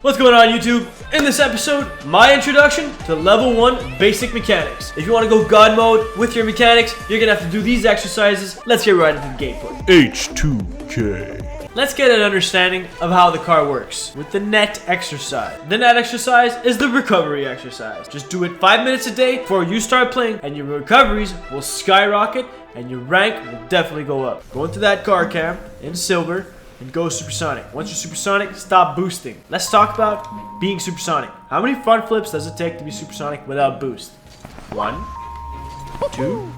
What's going on YouTube? In this episode, my introduction to level 1 basic mechanics. If you want to go God mode with your mechanics, you're gonna have to do these exercises. Let's get right into the gameplay. H2K. Let's get an understanding of how the car works with the net exercise. The net exercise is the recovery exercise. Just do it 5 minutes a day before you start playing and your recoveries will skyrocket and your rank will definitely go up. Go into that car cam in silver and go supersonic. Once you're supersonic, stop boosting. Let's talk about being supersonic. How many front flips does it take to be supersonic without boost? 1, 2,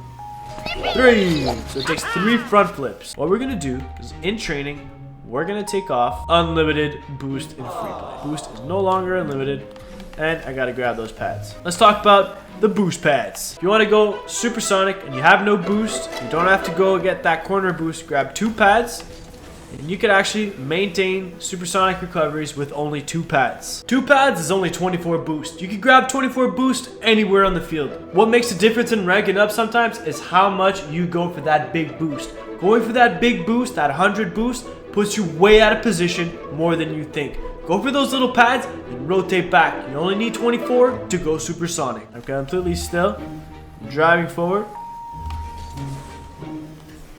3. So it takes 3 front flips. What we're gonna do is in training, we're gonna take off unlimited boost in free play. Boost is no longer unlimited, and I gotta grab those pads. Let's talk about the boost pads. If you wanna go supersonic and you have no boost, you don't have to go get that corner boost. Grab 2 pads. And you could actually maintain supersonic recoveries with only 2 pads. 2 pads is only 24 boost. You can grab 24 boost anywhere on the field. What makes a difference in ranking up sometimes is how much you go for that big boost. Going for that big boost, that 100 boost, puts you way out of position more than you think. Go for those little pads and rotate back. You only need 24 to go supersonic. I'm completely still. I'm driving forward.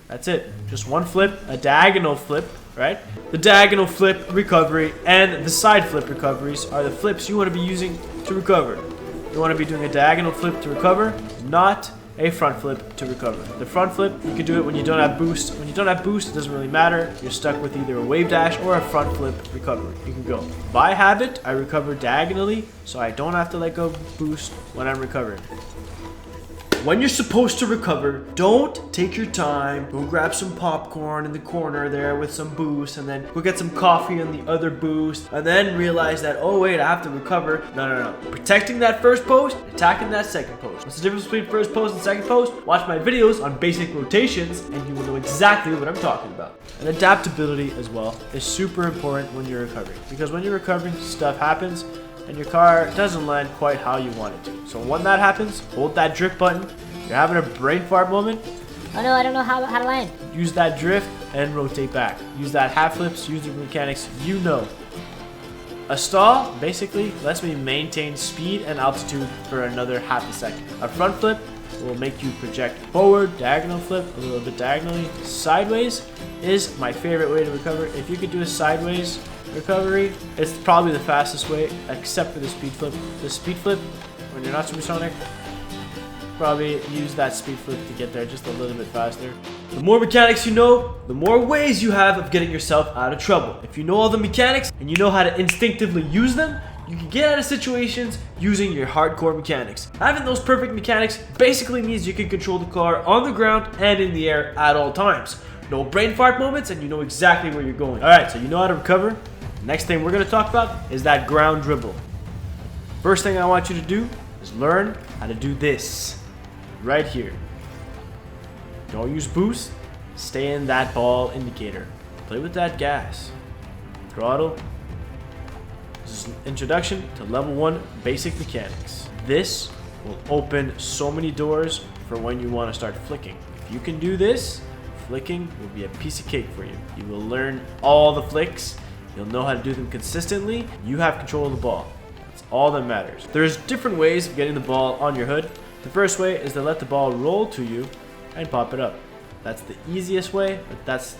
That's it. Just one flip, a diagonal flip, right? The diagonal flip recovery and the side flip recoveries are the flips you want to be using to recover. You want to be doing a diagonal flip to recover, not a front flip to recover. The front flip, you can do it when you don't have boost. When you don't have boost, it doesn't really matter. You're stuck with either a wave dash or a front flip recovery. You can go. By habit, I recover diagonally, so I don't have to let go of boost when I'm recovering. When you're supposed to recover, don't take your time. Go grab some popcorn in the corner there with some boost, and then go get some coffee on the other boost, and then realize that, oh wait, I have to recover. No. Protecting that first post, attacking that second post. What's the difference between first post and second post? Watch my videos on basic rotations, and you will know exactly what I'm talking about. And adaptability as well is super important when you're recovering, because when you're recovering, stuff happens, and your car doesn't land quite how you want it to. So when that happens, hold that drift button. You're having a brain fart moment. Oh no, I don't know how to land. Use that drift and rotate back. Use that half flips, use the mechanics you know. A stall basically lets me maintain speed and altitude for another half a second. A front flip will make you project forward, diagonal flip, a little bit diagonally. Sideways is my favorite way to recover. If you could do a sideways recovery, it's probably the fastest way, except for the speed flip. The speed flip, when you're not supersonic, probably use that speed flip to get there just a little bit faster. The more mechanics you know, the more ways you have of getting yourself out of trouble. If you know all the mechanics and you know how to instinctively use them, you can get out of situations using your hardcore mechanics. Having those perfect mechanics basically means you can control the car on the ground and in the air at all times. No brain fart moments, and you know exactly where you're going. Alright, so you know how to recover. Next thing we're going to talk about is that ground dribble. First thing I want you to do is learn how to do this right here. Don't use boost. Stay in that ball indicator. Play with that gas. Throttle. This is an introduction to level 1 basic mechanics. This will open so many doors for when you want to start flicking. If you can do this, flicking will be a piece of cake for you. You will learn all the flicks. You'll know how to do them consistently. You have control of the ball. That's all that matters. There's different ways of getting the ball on your hood. The first way is to let the ball roll to you and pop it up. That's the easiest way, but that's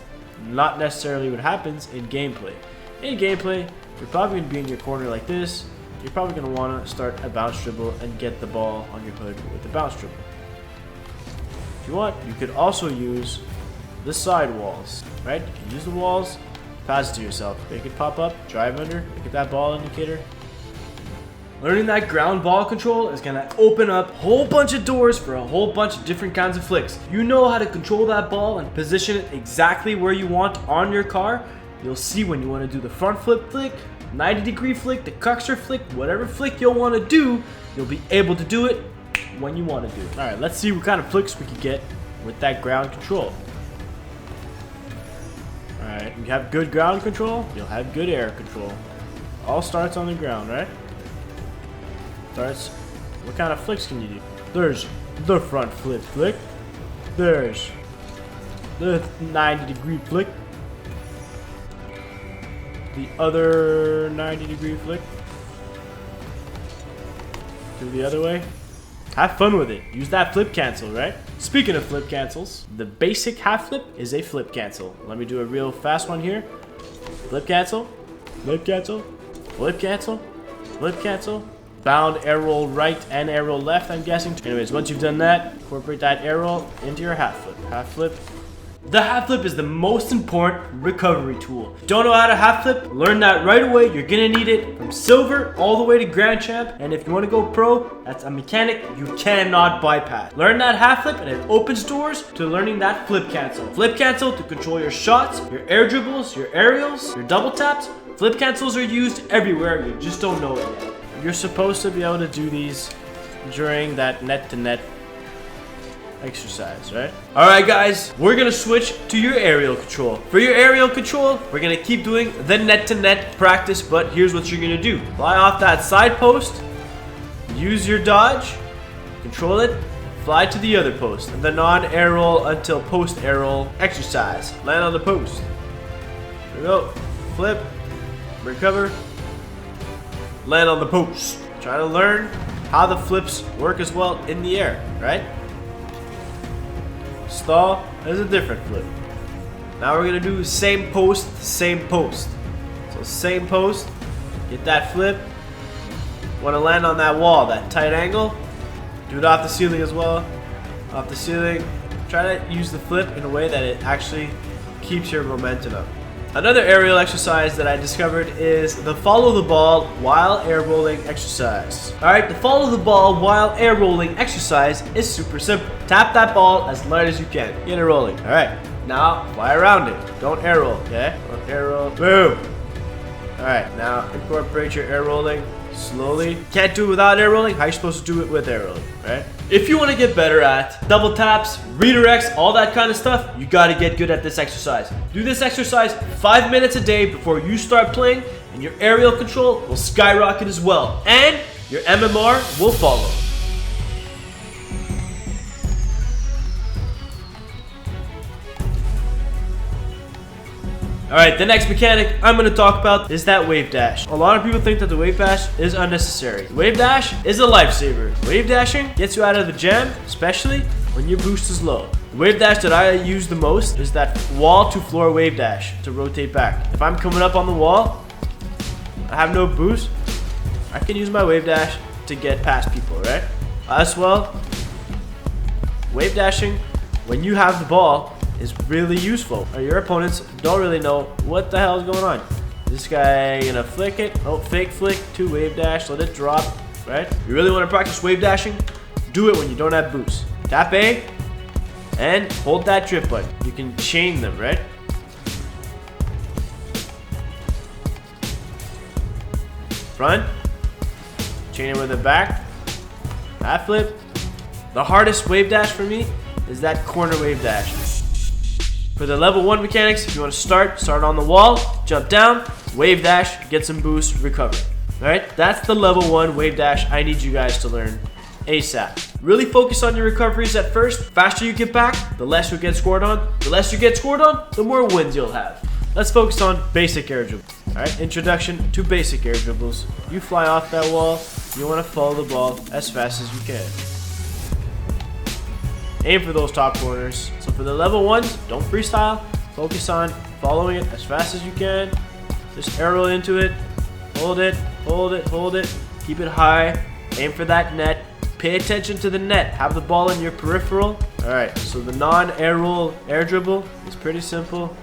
not necessarily what happens in gameplay. In gameplay, you're probably going to be in your corner like this. You're probably going to want to start a bounce dribble and get the ball on your hood with the bounce dribble. If you want, you could also use the side walls, right? You can use the walls, pass it to yourself. Make it pop up, drive under, look at that ball indicator. Learning that ground ball control is going to open up a whole bunch of doors for a whole bunch of different kinds of flicks. You know how to control that ball and position it exactly where you want on your car. You'll see when you want to do the front flip flick, 90-degree flick, the cuckster flick, whatever flick you'll want to do, you'll be able to do it when you want to do it. Alright, let's see what kind of flicks we can get with that ground control. Alright, you have good ground control, you'll have good air control. All starts on the ground, right? Starts. What kind of flicks can you do? There's the front flip flick. There's the 90-degree flick. the other 90-degree flick. Do the other way. Have fun with it. Use that flip cancel, right? Speaking of flip cancels, the basic half flip is a flip cancel. Let me do a real fast one here. Flip cancel, flip cancel, flip cancel, flip cancel. Bound air roll right and air roll left, I'm guessing. Anyways, once you've done that, incorporate that air roll into your half flip. Half flip. The half flip is the most important recovery tool. Don't know how to half flip? Learn that right away. You're gonna need it from silver all the way to grand champ. And if you want to go pro, that's a mechanic you cannot bypass. Learn that half flip and it opens doors to learning that flip cancel. Flip cancel to control your shots, your air dribbles, your aerials, your double taps. Flip cancels are used everywhere. You just don't know it yet. You're supposed to be able to do these during that net-to-net exercise, right? All right, guys, we're gonna switch to your aerial control. For your aerial control, we're gonna keep doing the net-to-net practice, but here's what you're gonna do. Fly off that side post, use your dodge, control it, fly to the other post. The non-air roll until post air roll exercise. Land on the post. There we go. Flip, recover, land on the post. Try to learn how the flips work as well in the air, right? Stall is a different flip. Now we're gonna do same post, same post. So same post, get that flip. Want to land on that wall, that tight angle. Do it off the ceiling as well. Off the ceiling. Try to use the flip in a way that it actually keeps your momentum up. Another aerial exercise that I discovered is the follow the ball while air rolling exercise. Alright, the follow the ball while air rolling exercise is super simple. Tap that ball as light as you can. Get it rolling. Alright, now fly around it. Don't air roll, okay? Don't air roll. Boom! Alright, now incorporate your air rolling slowly. Can't do it without air rolling. How are you supposed to do it with air rolling, right? If you want to get better at double taps, redirects, all that kind of stuff, you got to get good at this exercise. Do this exercise 5 minutes a day before you start playing, and your aerial control will skyrocket as well. And your MMR will follow. Alright, the next mechanic I'm going to talk about is that wave dash. A lot of people think that the wave dash is unnecessary. Wave dash is a lifesaver. Wave dashing gets you out of the jam, especially when your boost is low. The wave dash that I use the most is that wall to floor wave dash to rotate back. If I'm coming up on the wall, I have no boost, I can use my wave dash to get past people, right? As well, wave dashing when you have the ball is really useful. Your opponents don't really know what the hell is going on. This guy gonna flick it. Oh, fake flick to wave dash. Let it drop, right? You really want to practice wave dashing? Do it when you don't have boost. Tap A and hold that drip button. You can chain them, right? Front. Chain it with the back. Half flip. The hardest wave dash for me is that corner wave dash. For the level 1 mechanics, if you want to start on the wall, jump down, wave dash, get some boost, recover. Alright, that's the level 1 wave dash I need you guys to learn ASAP. Really focus on your recoveries at first. Faster you get back, the less you'll get scored on. The less you get scored on, the more wins you'll have. Let's focus on basic air dribbles. Alright, introduction to basic air dribbles. You fly off that wall, you want to follow the ball as fast as you can. Aim for those top corners. So for the level 1s, don't freestyle. Focus on following it as fast as you can. Just arrow into it. Hold it, hold it, hold it. Keep it high. Aim for that net. Pay attention to the net. Have the ball in your peripheral. Alright, so the non-air roll air dribble is pretty simple.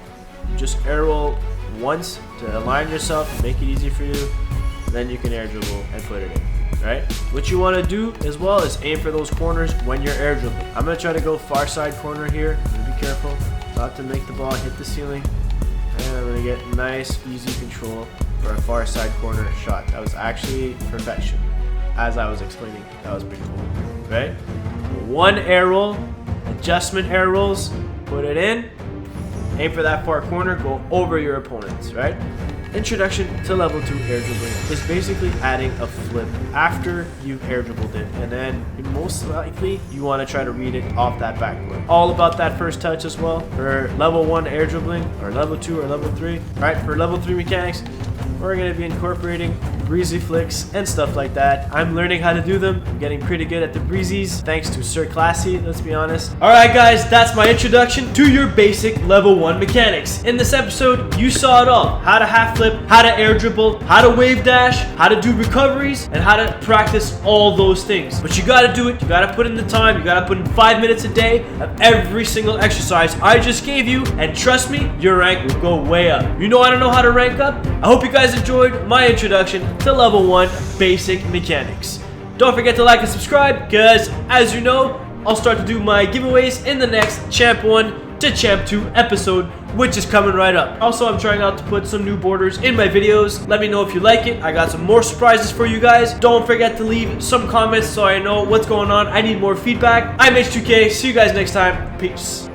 You just air roll once to align yourself and make it easy for you. Then you can air dribble and put it in. Right? What you want to do as well is aim for those corners when you're air dribbling. I'm going to try to go far side corner here. Be careful not to make the ball hit the ceiling. And I'm going to get nice, easy control for a far side corner shot. That was actually perfection. As I was explaining, that was pretty cool. Right? One air roll, adjustment air rolls, put it in. Aim for that far corner, go over your opponents, right? Introduction to level 2 air dribbling is basically adding a flip after you've air dribbled it, and then most likely you want to try to read it off that backboard. All about that first touch as well for level 1 air dribbling, or level 2 or level 3. Alright, for level 3 mechanics, we're going to be incorporating breezy flicks and stuff like that. I'm learning how to do them. I'm getting pretty good at the breezies thanks to Sir Classy, let's be honest. Alright guys, that's my introduction to your basic level 1 mechanics. In this episode, you saw it all. How to half flip, how to air dribble, how to wave dash, how to do recoveries, and how to practice all those things. But you gotta do it, you gotta put in the time, you gotta put in 5 minutes a day of every single exercise I just gave you, and trust me, your rank will go way up. You know I don't know how to rank up? I hope you guys enjoyed my introduction to level 1 basic mechanics. Don't forget to like and subscribe, because as you know, I'll start to do my giveaways in the next Champ 1 to Champ 2 episode, which is coming right up. Also, I'm trying out to put some new borders in my videos. Let me know if you like it. I got some more surprises for you guys. Don't forget to leave some comments so I know what's going on. I need more feedback. I'm H2K. See you guys next time. Peace.